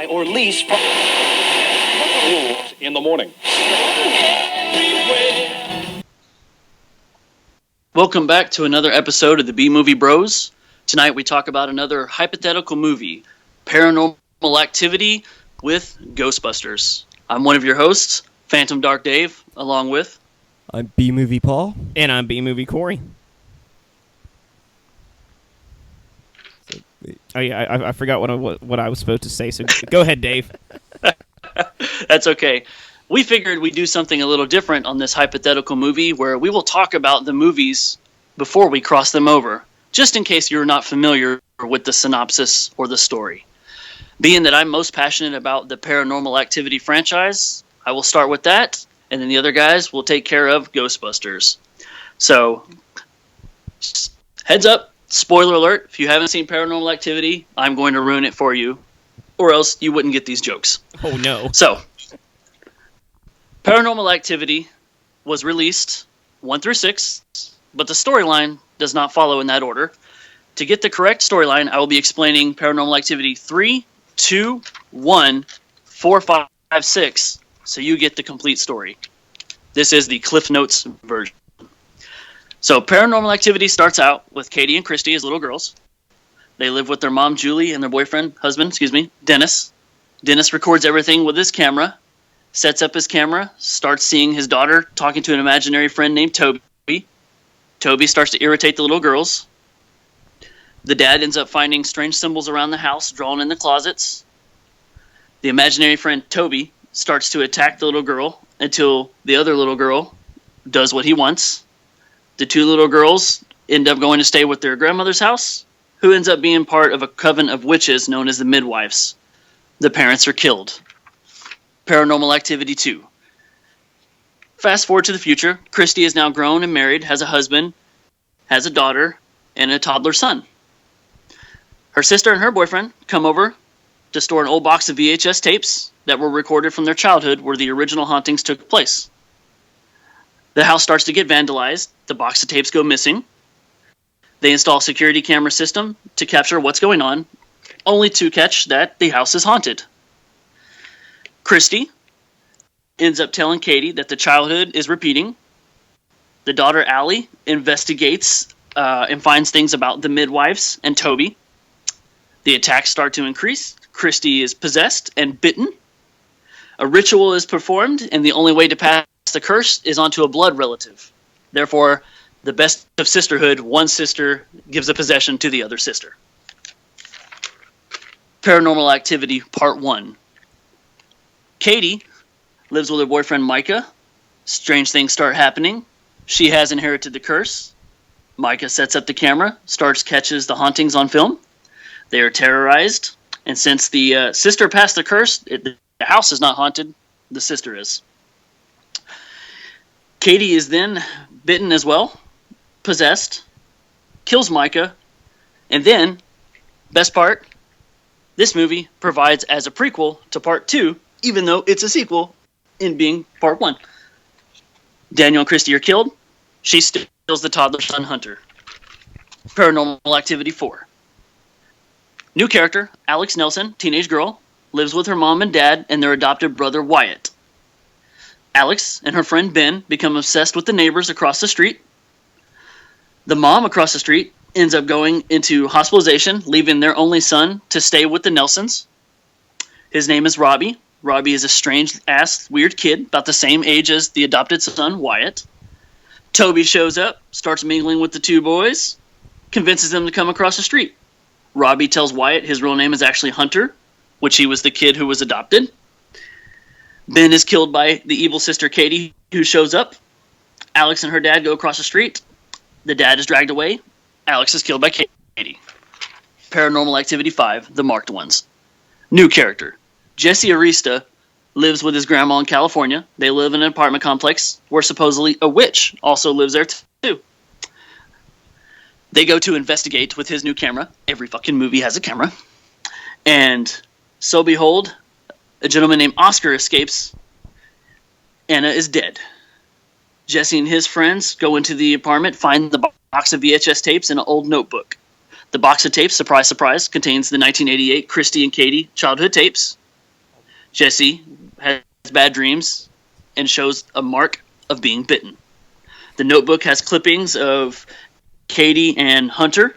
or lease rules in the morning. Welcome back to another episode of the B-Movie Bros. Tonight we talk about another hypothetical movie, Paranormal Activity with Ghostbusters. I'm one of your hosts, Phantom Dark Dave, along with... I'm B-Movie Paul. And I'm B-Movie Corey. Oh yeah, I forgot what I was supposed to say, so go ahead, Dave. That's okay. We figured we'd do something a little different on this hypothetical movie where we will talk about the movies before we cross them over, just in case you're not familiar with the synopsis or the story. Being that I'm most passionate about the Paranormal Activity franchise, I will start with that, and then the other guys will take care of Ghostbusters. So, heads up, spoiler alert, if you haven't seen Paranormal Activity, I'm going to ruin it for you, or else you wouldn't get these jokes. Oh no. So, Paranormal Activity was released 1 through 6, but the storyline does not follow in that order. To get the correct storyline, I will be explaining Paranormal Activity 3, 2, 1, 4, 5, 6, so you get the complete story. This is the Cliff Notes version. So, Paranormal Activity starts out with Katie and Christy as little girls. They live with their mom, Julie, and their husband, Dennis. Dennis records everything with his camera. Sets up his camera, starts seeing his daughter talking to an imaginary friend named Toby. Toby starts to irritate the little girls. The dad ends up finding strange symbols around the house drawn in the closets. The imaginary friend Toby starts to attack the little girl until the other little girl does what he wants. The two little girls end up going to stay with their grandmother's house, who ends up being part of a coven of witches known as the Midwives. The parents are killed. Paranormal Activity 2. Fast forward to the future. Christy is now grown and married, has a husband, has a daughter, and a toddler son. Her sister and her boyfriend come over to store an old box of VHS tapes that were recorded from their childhood where the original hauntings took place. The house starts to get vandalized. The box of tapes go missing. They install a security camera system to capture what's going on, only to catch that the house is haunted. Christy ends up telling Katie that the childhood is repeating. The daughter, Allie, investigates and finds things about the midwives and Toby. The attacks start to increase. Christy is possessed and bitten. A ritual is performed, and the only way to pass the curse is onto a blood relative. Therefore, the best of sisterhood, one sister gives a possession to the other sister. Paranormal Activity Part 1. Katie lives with her boyfriend Micah. Strange things start happening. She has inherited the curse. Micah sets up the camera, catches the hauntings on film. They are terrorized, and since the sister passed the curse, the house is not haunted, the sister is. Katie is then bitten as well, possessed, kills Micah, and then, best part, this movie provides as a prequel to Part 2, even though it's a sequel in being Part 1. Daniel and Christy are killed. She steals the toddler son Hunter. Paranormal Activity 4. New character, Alex Nelson, teenage girl, lives with her mom and dad and their adopted brother Wyatt. Alex and her friend Ben become obsessed with the neighbors across the street. The mom across the street ends up going into hospitalization, leaving their only son to stay with the Nelsons. His name is Robbie. Robbie is a strange-ass, weird kid, about the same age as the adopted son, Wyatt. Toby shows up, starts mingling with the two boys, convinces them to come across the street. Robbie tells Wyatt his real name is actually Hunter, which he was the kid who was adopted. Ben is killed by the evil sister Katie, who shows up. Alex and her dad go across the street. The dad is dragged away. Alex is killed by Katie. Paranormal Activity 5, The Marked Ones. New character. Jesse Arista lives with his grandma in California. They live in an apartment complex where supposedly a witch also lives there too. They go to investigate with his new camera. Every fucking movie has a camera. And so behold, a gentleman named Oscar escapes. Anna is dead. Jesse and his friends go into the apartment, find the box of VHS tapes and an old notebook. The box of tapes, surprise, surprise, contains the 1988 Christy and Katie childhood tapes. Jesse has bad dreams and shows a mark of being bitten. The notebook has clippings of Katie and Hunter.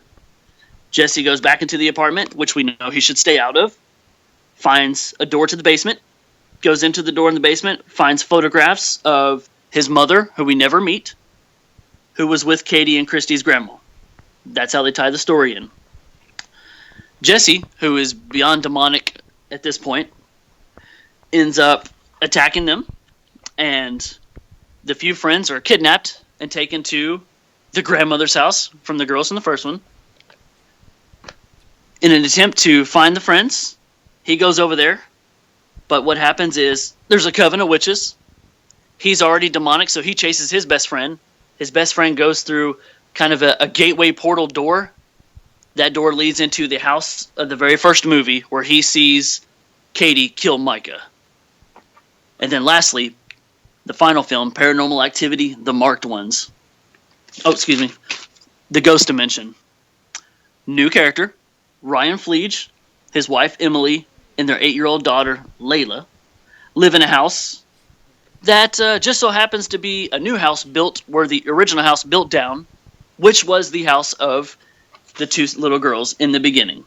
Jesse goes back into the apartment, which we know he should stay out of, finds a door to the basement, goes into the door in the basement, finds photographs of his mother, who we never meet, who was with Katie and Christy's grandma. That's how they tie the story in. Jesse, who is beyond demonic at this point, ends up attacking them, and the few friends are kidnapped and taken to the grandmother's house from the girls from the first one. In an attempt to find the friends, he goes over there, but what happens is there's a coven of witches. He's already demonic, so he chases his best friend. His best friend goes through kind of a gateway portal door. That door leads into the house of the very first movie where he sees Katie kill Micah. And then lastly, the final film, Paranormal Activity, The Marked Ones. The Ghost Dimension. New character, Ryan Fleege, his wife Emily, and their 8-year-old daughter Layla live in a house that just so happens to be a new house built where the original house built down, which was the house of the two little girls in the beginning.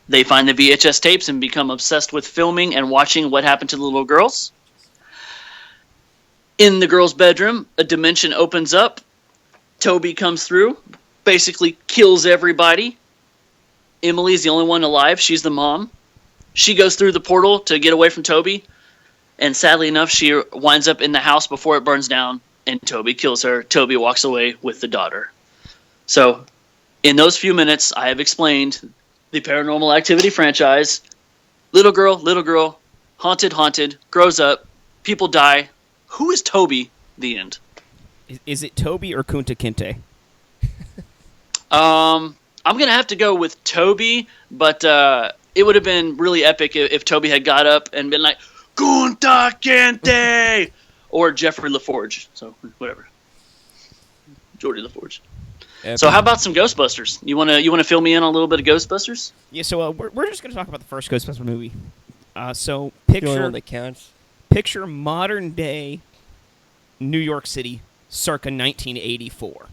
They find the VHS tapes and become obsessed with filming and watching what happened to the little girls. In the girls' bedroom, a dimension opens up. Toby comes through, basically kills everybody. Emily's the only one alive. She's the mom. She goes through the portal to get away from Toby, and sadly enough, she winds up in the house before it burns down, and Toby kills her. Toby walks away with the daughter. So, in those few minutes, I have explained the Paranormal Activity franchise. Little girl, haunted, grows up, people die. Who is Toby? The end. Is it Toby or Kunta Kinte? I'm going to have to go with Toby, but it would have been really epic if Toby had got up and been like, Kunta Kinte! Or Jeffrey LaForge. So, whatever. Jordy LaForge. Epic. So how about some Ghostbusters? You wanna fill me in on a little bit of Ghostbusters? Yeah, so we're just going to talk about the first Ghostbusters movie. So The only one that counts. picture modern-day New York City circa 1984.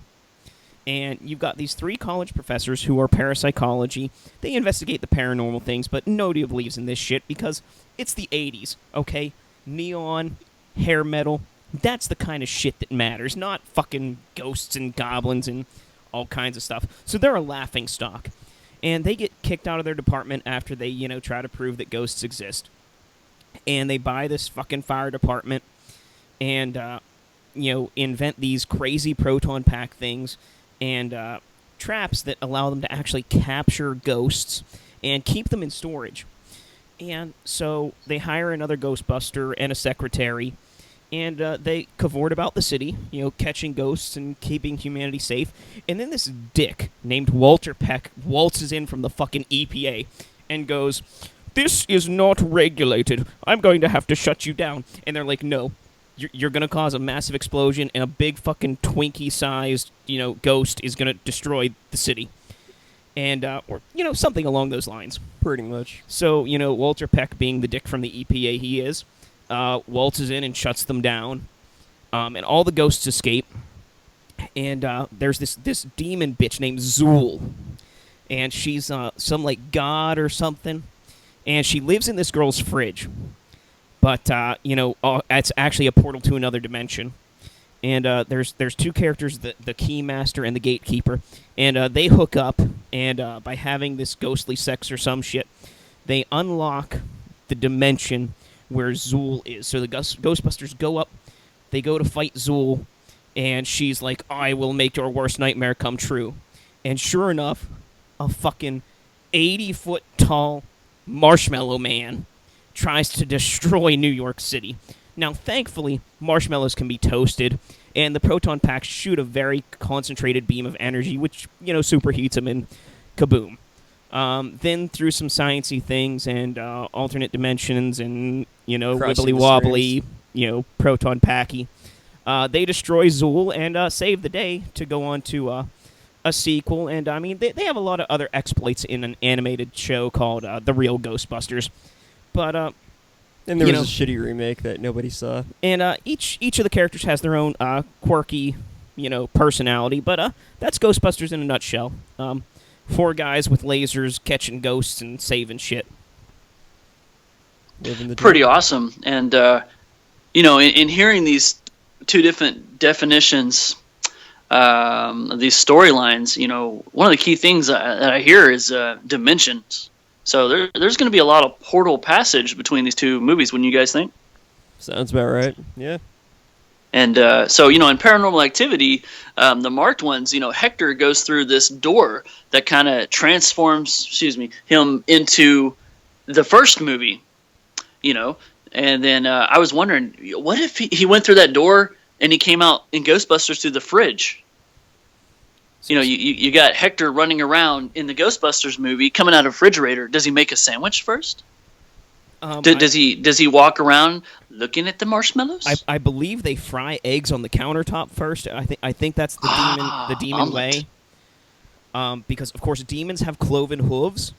And you've got these 3 college professors who are parapsychology. They investigate the paranormal things, but nobody believes in this shit because it's the 80s, okay? Neon, hair metal, that's the kind of shit that matters, not fucking ghosts and goblins and all kinds of stuff. So they're a laughing stock. And they get kicked out of their department after they, try to prove that ghosts exist. And they buy this fucking fire department and, invent these crazy proton pack things and traps that allow them to actually capture ghosts and keep them in storage. And so they hire another Ghostbuster and a secretary, and they cavort about the city, catching ghosts and keeping humanity safe. And then this dick named Walter Peck waltzes in from the fucking EPA and goes, "This is not regulated. I'm going to have to shut you down." And they're like, "No. You're going to cause a massive explosion, and a big fucking Twinkie-sized, ghost is going to destroy the city." And, or something along those lines. Pretty much. So, Walter Peck, being the dick from the EPA he is, waltzes in and shuts them down. And all the ghosts escape. And there's this demon bitch named Zool. And she's some, god or something. And she lives in this girl's fridge. But, it's actually a portal to another dimension. And there's 2 characters, the Keymaster and the Gatekeeper. And they hook up, and by having this ghostly sex or some shit, they unlock the dimension where Zool is. So the Ghostbusters go up, they go to fight Zool, and she's like, "I will make your worst nightmare come true." And sure enough, a fucking 80-foot-tall marshmallow man tries to destroy New York City. Now, thankfully, marshmallows can be toasted, and the proton packs shoot a very concentrated beam of energy, which, superheats them, and kaboom. Then, through some sciencey things and alternate dimensions and, wibbly-wobbly, proton packy, they destroy Zool and save the day to go on to a sequel, and I mean they have a lot of other exploits in an animated show called The Real Ghostbusters. But And there you was know, a shitty remake that nobody saw. and each of the characters has their own quirky, personality. But that's Ghostbusters in a nutshell. Four guys with lasers catching ghosts and saving shit. Living the Pretty dream. awesome. And in hearing these two different definitions, these storylines, one of the key things that I hear is dimensions. So there's going to be a lot of portal passage between these two movies, wouldn't you guys think? Sounds about right. Yeah. And so, in Paranormal Activity, the marked ones, Hector goes through this door that kind of transforms, him into the first movie, And then I was wondering, what if he went through that door and he came out in Ghostbusters through the fridge? You got Hector running around in the Ghostbusters movie, coming out of a refrigerator. Does he make a sandwich first? Does he walk around looking at the marshmallows? I believe they fry eggs on the countertop first. I think that's the demon omelet. way. Because of course demons have cloven hooves,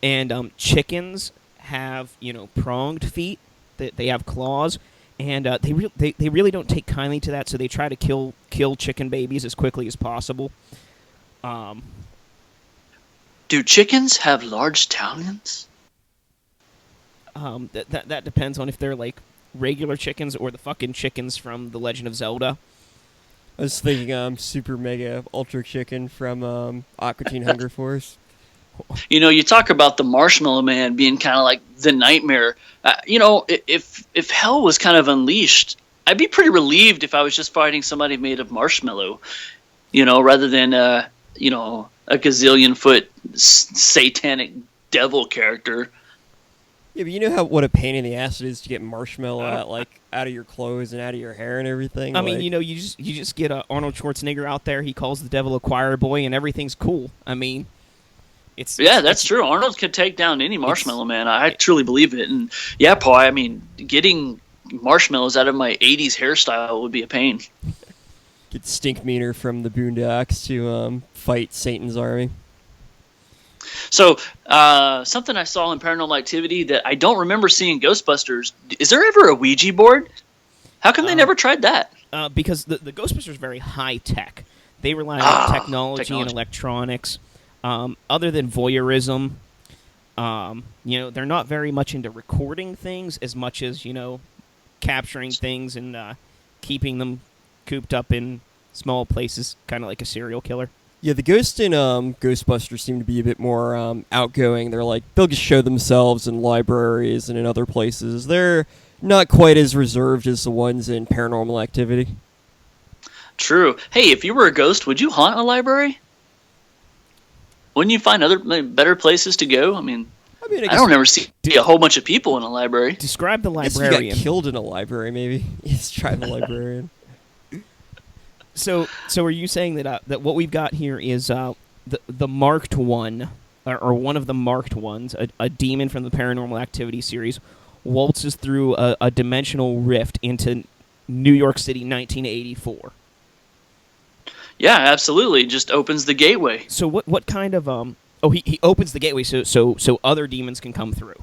and chickens have pronged feet. They have claws, and they really don't take kindly to that. So they try to kill chicken babies as quickly as possible. Do chickens have large talons? That depends on if they're like regular chickens or the fucking chickens from The Legend of Zelda. I was thinking Super Mega Ultra Chicken from Aqua Teen Hunger Force. You talk about the Marshmallow Man being kind of like the nightmare. If hell was kind of unleashed, I'd be pretty relieved if I was just fighting somebody made of marshmallow, rather than a gazillion foot satanic devil character. Yeah, but you know what a pain in the ass it is to get marshmallow out of your clothes and out of your hair and everything. I mean, you just get Arnold Schwarzenegger out there. He calls the devil a choir boy, and everything's cool. I mean, that's true. Arnold could take down any Marshmallow Man. I truly believe it. And yeah, Paul, I mean, getting marshmallows out of my '80s hairstyle would be a pain. Get Stink Meaner from the Boondocks to fight Satan's army. So, something I saw in Paranormal Activity that I don't remember seeing in Ghostbusters. Is there ever a Ouija board? How come they never tried that? Because the Ghostbusters are very high tech. They rely on technology and electronics. Other than voyeurism, they're not very much into recording things as much as capturing things and keeping them cooped up in small places, kind of like a serial killer. Yeah, the ghosts in Ghostbusters seem to be a bit more outgoing. They'll just show themselves in libraries and in other places. They're not quite as reserved as the ones in Paranormal Activity. True. Hey, if you were a ghost, would you haunt a library? Wouldn't you find other better places to go? I mean, I don't ever see a whole bunch of people in a library. Describe the If librarian. you got killed in a library, maybe. Yes, try the librarian. So are you saying that what we've got here is the marked one, or one of the marked ones, a demon from the Paranormal Activity series, waltzes through a dimensional rift into New York City, 1984? Yeah, absolutely. Just opens the gateway. So what kind of he opens the gateway so other demons can come through,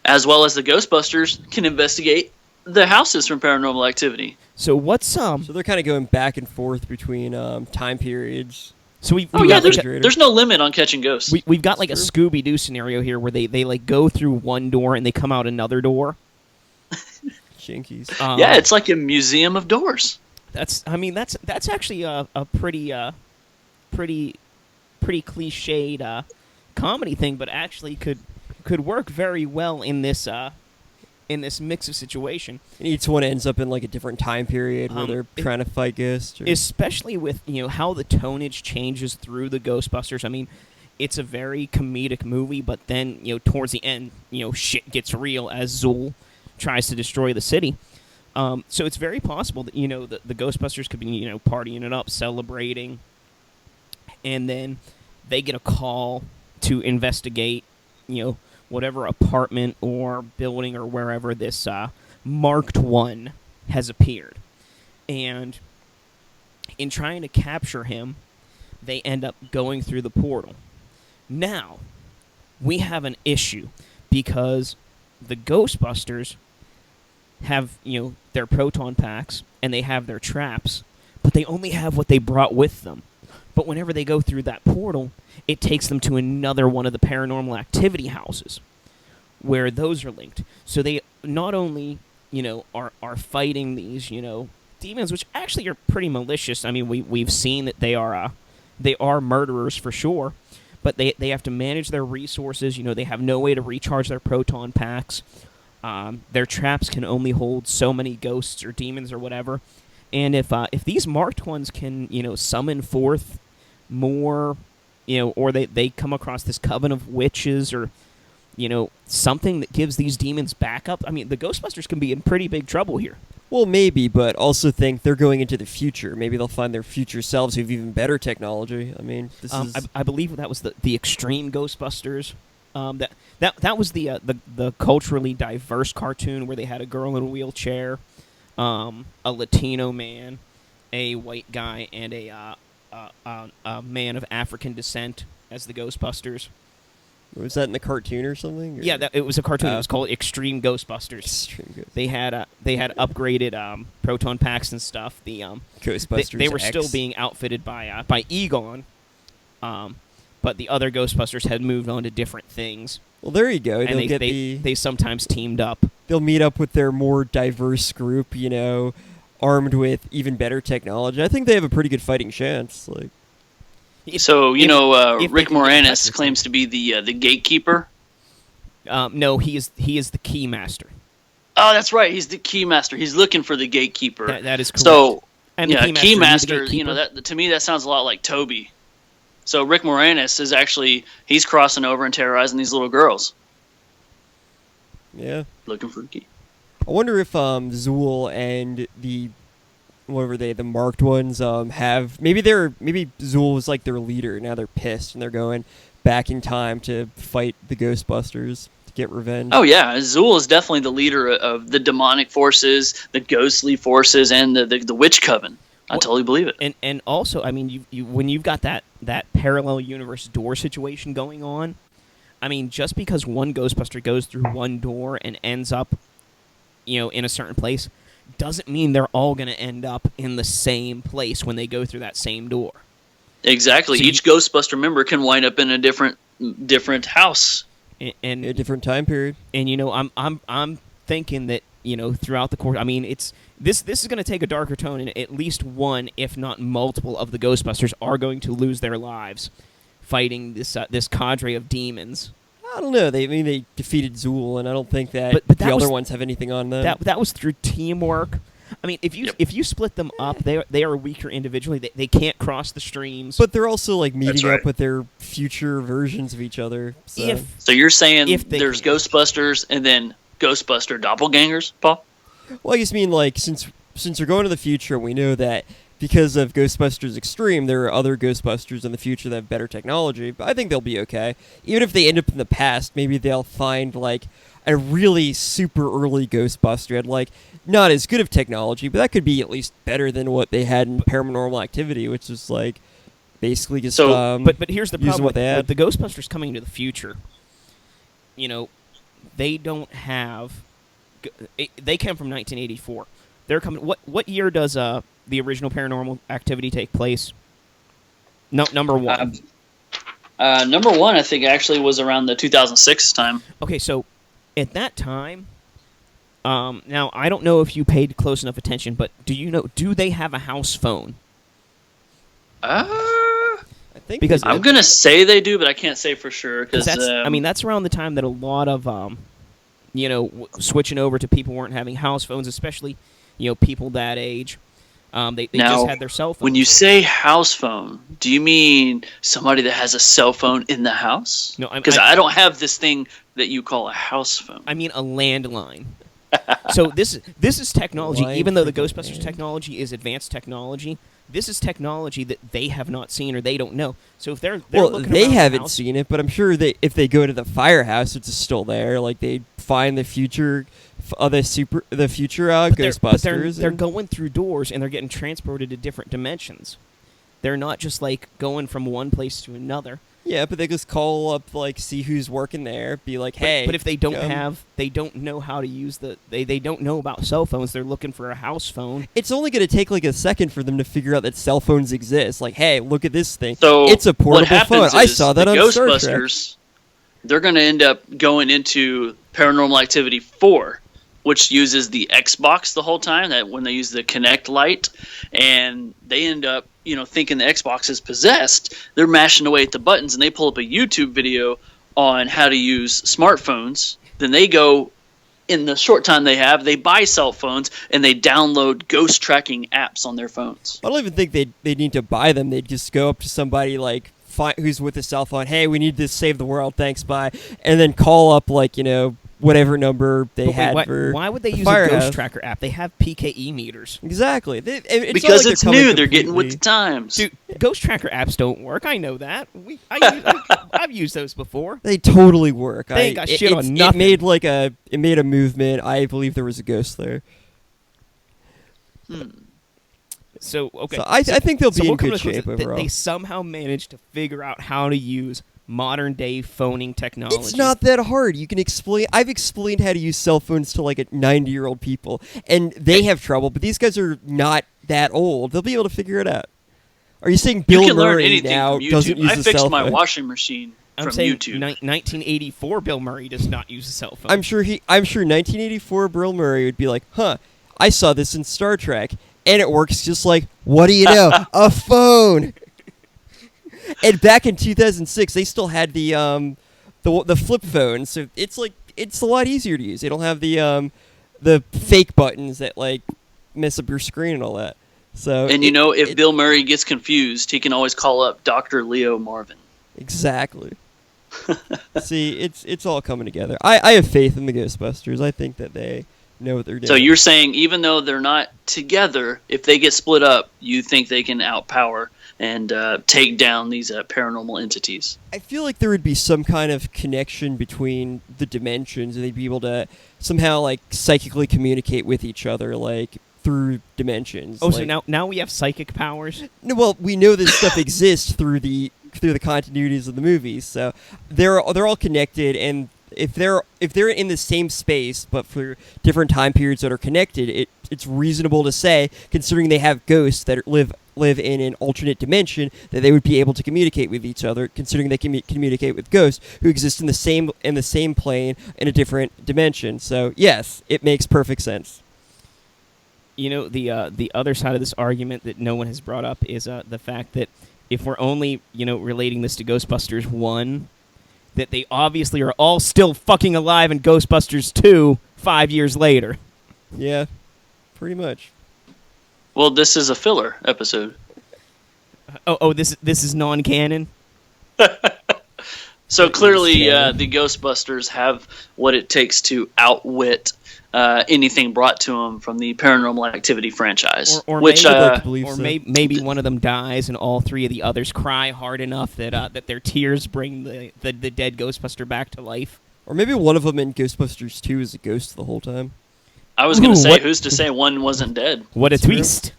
as well as the Ghostbusters can investigate the houses from Paranormal Activity. So what's So they're kind of going back and forth between time periods. So we've there's no limit on catching ghosts. We've got like a Scooby-Doo scenario here where they like go through one door and they come out another door. Jinkies. Yeah, it's like a museum of doors. That's actually a pretty cliched comedy thing, but actually could work very well in this mix of situation. And each one ends up in like a different time period where they're trying to fight ghosts. Especially with how the tonnage changes through the Ghostbusters. I mean, it's a very comedic movie, but then towards the end, shit gets real as Zool tries to destroy the city. So it's very possible that the Ghostbusters could be partying it up, celebrating, and then they get a call to investigate whatever apartment or building or wherever this marked one has appeared. And in trying to capture him, they end up going through the portal. Now, we have an issue because the Ghostbusters have, their proton packs and they have their traps, but they only have what they brought with them. But whenever they go through that portal, it takes them to another one of the Paranormal Activity houses where those are linked. So they not only, are fighting these, demons, which actually are pretty malicious. I mean, we've seen that they are murderers for sure, but they have to manage their resources. They have no way to recharge their proton packs. Their traps can only hold so many ghosts or demons or whatever. And if these marked ones can, summon forth more, or they come across this coven of witches or, something that gives these demons backup, I mean, the Ghostbusters can be in pretty big trouble here. Well, maybe, but also think they're going into the future. Maybe they'll find their future selves who have even better technology. I mean, this is... I believe that was the Extreme Ghostbusters. That was the culturally diverse cartoon where they had a girl in a wheelchair, a Latino man, a white guy, and a man of African descent as the Ghostbusters. Was that in the cartoon or something? Or? Yeah, it was a cartoon. It was called Extreme Ghostbusters. Extreme Ghostbusters. They had upgraded proton packs and stuff. The Ghostbusters. They were X. still being outfitted by Egon, but the other Ghostbusters had moved on to different things. Well, there you go. And they sometimes teamed up. They'll meet up with their more diverse group, armed with even better technology. I think they have a pretty good fighting chance. Like. So, Rick Moranis claims to be the gatekeeper? No, he is the key master. Oh, that's right. He's the key master. He's looking for the gatekeeper. That is correct. So, and key master, that to me that sounds a lot like Toby. So Rick Moranis is he's crossing over and terrorizing these little girls. Yeah. Looking for the key. I wonder if Zool and the marked ones maybe Zool was like their leader. Now they're pissed and they're going back in time to fight the Ghostbusters to get revenge. Oh yeah, Zool is definitely the leader of the demonic forces, the ghostly forces, and the witch coven. I totally believe it. And also, I mean, you when you've got that parallel universe door situation going on, I mean, just because one Ghostbuster goes through one door and ends up, in a certain place, doesn't mean they're all going to end up in the same place when they go through that same door. Exactly. So each Ghostbuster member can wind up in a different house and a different time period. And I'm thinking that throughout the course, I mean, this is going to take a darker tone, and at least one, if not multiple, of the Ghostbusters are going to lose their lives fighting this cadre of demons. I don't know. They defeated Zool, and I don't think that the other ones have anything on them. That was through teamwork. I mean, if you split them up, they are weaker individually. They can't cross the streams. But they're also meeting up with their future versions of each other. So you're saying there's Ghostbusters and then Ghostbuster doppelgangers, Paul? Well, I just mean since we're going to the future, we know that because of Ghostbusters Extreme, there are other Ghostbusters in the future that have better technology, but I think they'll be okay. Even if they end up in the past, maybe they'll find, a really super early Ghostbuster had, not as good of technology, but that could be at least better than what they had in Paranormal Activity, which is, basically just, but here's the problem what they had. with the Ghostbusters coming into the future. They don't have... They came from 1984. They're coming... What year does... the original Paranormal Activity take place? Number one. Number one, I think, actually was around the 2006 time. Okay, so at that time, now I don't know if you paid close enough attention, but do they have a house phone? I think because I'm gonna say they do, but I can't say for sure because that's around the time that a lot of switching over to people weren't having house phones, especially people that age. They now, just had their cell phone. When you say house phone, do you mean somebody that has a cell phone in the house? No, because I don't have this thing that you call a house phone. I mean a landline. So this is technology. Even though the Ghostbusters technology is advanced technology, this is technology that they have not seen or they don't know. So if they're looking they around haven't seen it, but I'm sure if they go to the firehouse, it's still there. They find the future. The future Ghostbusters. They're going through doors and they're getting transported to different dimensions. They're not just like going from one place to another. Yeah, but they just call up, like, see who's working there, be like, hey. But if they don't come. they don't know how to use they don't know about cell phones. They're looking for a house phone. It's only going to take like a second for them to figure out that cell phones exist. Like, hey, look at this thing. So it's a what portable happens phone. I is saw that the on Star Trek. Ghostbusters, they're going to end up going into Paranormal Activity 4, which uses the Xbox the whole time, that when they use the Kinect light, and they end up, thinking the Xbox is possessed. They're mashing away at the buttons, and they pull up a YouTube video on how to use smartphones. Then they go, in the short time they have, they buy cell phones, and they download ghost tracking apps on their phones. I don't even think they'd need to buy them. They'd just go up to somebody, like, who's with a cell phone. Hey, we need to save the world. Thanks, bye. And then call up, like, whatever number they had for why would they use a Firehouse. Ghost Tracker app? They have PKE meters. Exactly. It's Because not like it's they're new, coming they're getting with the completely- times. Dude, Ghost Tracker apps don't work. I know that. I've used those before. They totally work. They ain't got shit on nothing. It made a movement. I believe there was a ghost there. So okay, So I think they'll be in we'll come good to the shape conclusion that overall. They somehow managed to figure out how to use modern day phoning technology. It's not that hard. You can explain. I've explained how to use cell phones to like 90-year-old people, and they have trouble. But these guys are not that old. They'll be able to figure it out. Are you saying You Bill can learn Murray anything now from YouTube. doesn't use I a fixed cell my phone? washing machine I'm from saying YouTube. 1984 Bill Murray does not use a cell phone. I'm sure 1984 Bill Murray would be like, "Huh, I saw this in Star Trek, and it works just like what do you know, a phone." And back in 2006, they still had the flip phone, so it's a lot easier to use. They don't have the fake buttons that like mess up your screen and all that. So And if Bill Murray gets confused, he can always call up Dr. Leo Marvin. Exactly. See, it's all coming together. I have faith in the Ghostbusters. I think that they know what they're doing. So you're saying even though they're not together, if they get split up, you think they can outpower and take down these paranormal entities? I feel like there would be some kind of connection between the dimensions, and they'd be able to somehow like psychically communicate with each other, like through dimensions. Oh, so like, now we have psychic powers? no, well, we know this stuff exists through the continuities of the movies, so they're all connected, and if they're in the same space but for different time periods that are connected, it's reasonable to say, considering they have ghosts that live in an alternate dimension, that they would be able to communicate with each other, considering they can communicate with ghosts who exist in the same plane in a different dimension. So yes, it makes perfect sense. The other side of this argument that no one has brought up is the fact that if we're only relating this to Ghostbusters 1, that they obviously are all still fucking alive in Ghostbusters 2 5 years later. Yeah, pretty much. Well, this is a filler episode. This is non-canon? So clearly, Yeah. the Ghostbusters have what it takes to outwit anything brought to them from the Paranormal Activity franchise. Or which, maybe, I'd like to believe so. maybe one of them dies and all three of the others cry hard enough that their tears bring the dead Ghostbuster back to life. Or maybe one of them in Ghostbusters 2 is a ghost the whole time. I was going to Ooh, say, what- who's to say one wasn't dead? What a That's true. twist!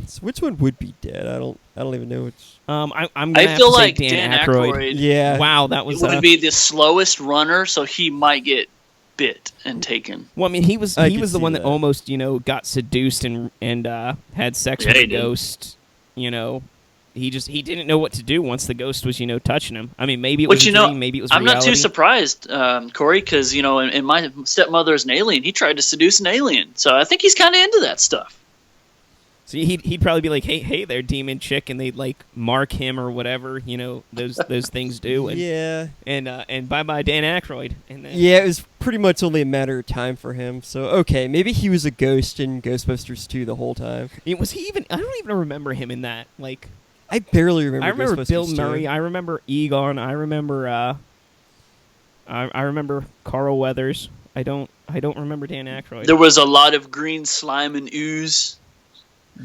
So which one would be dead? I don't even know which. I'm gonna I have feel to say like Dan Aykroyd Yeah. Wow, that was would be the slowest runner, so he might get bit and taken. Well, I mean, he was I the could one see that that. almost got seduced and had sex Yeah, with he the did. ghost. He didn't know what to do once the ghost was touching him. I mean, maybe it But was a dream, maybe it was I'm reality. not too surprised, Corey, because in my stepmother is an alien. He tried to seduce an alien, so I think he's kind of into that stuff. So he'd probably be like, hey there, demon chick, and they'd like mark him or whatever those things do. And, Yeah. and bye bye Dan Aykroyd. And then, Yeah, it was pretty much only a matter of time for him. So, okay, maybe he was a ghost in Ghostbusters 2 the whole time. was he even? I don't even remember him in that. Like, I barely remember I remember Ghostbusters Bill 2. Murray. I remember Egon. I remember. I remember Carl Weathers. I don't remember Dan Aykroyd. There was a lot of green slime and ooze.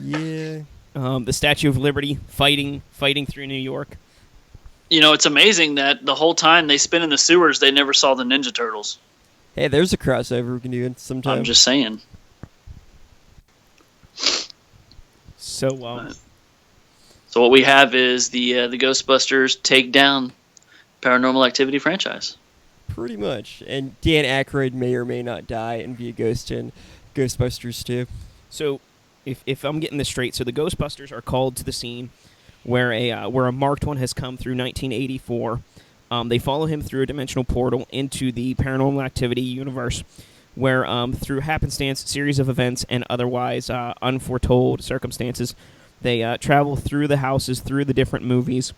Yeah. The Statue of Liberty fighting through New York. It's amazing that the whole time they spent in the sewers, they never saw the Ninja Turtles. Hey, there's a crossover we can do sometime. I'm just saying. So So what we have is the Ghostbusters take down Paranormal Activity franchise. Pretty much. And Dan Aykroyd may or may not die and be a ghost in Ghostbusters 2. So, if I'm getting this straight, so the Ghostbusters are called to the scene where a marked one has come through 1984. They follow him through a dimensional portal into the Paranormal Activity universe, where through happenstance, series of events, and otherwise unforetold circumstances, they travel through the houses, through the different movies,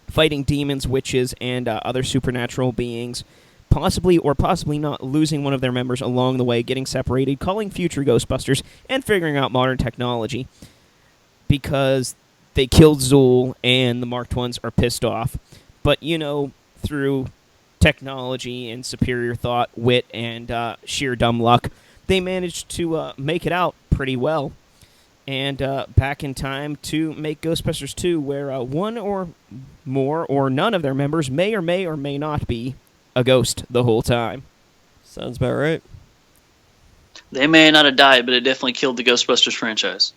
fighting demons, witches, and other supernatural beings, possibly or possibly not losing one of their members along the way, getting separated, calling future Ghostbusters, and figuring out modern technology, because they killed Zool and the marked ones are pissed off. But, through technology and superior thought, wit, and sheer dumb luck, they managed to make it out pretty well. And back in time to make Ghostbusters 2, where one or more or none of their members may or may not be a ghost the whole time. Sounds about right. They may not have died, but it definitely killed the Ghostbusters franchise.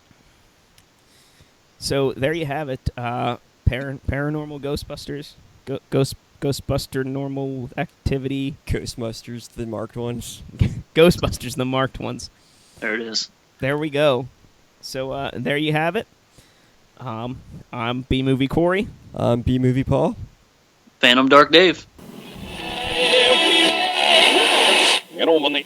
So there you have it. Paranormal Ghostbusters. Ghostbuster Normal Activity. Ghostbusters, the marked ones. Ghostbusters, the marked ones. There it is. There we go. So there you have it. I'm B-Movie Corey. I'm B-Movie Paul. Phantom Dark Dave. Get on my knees.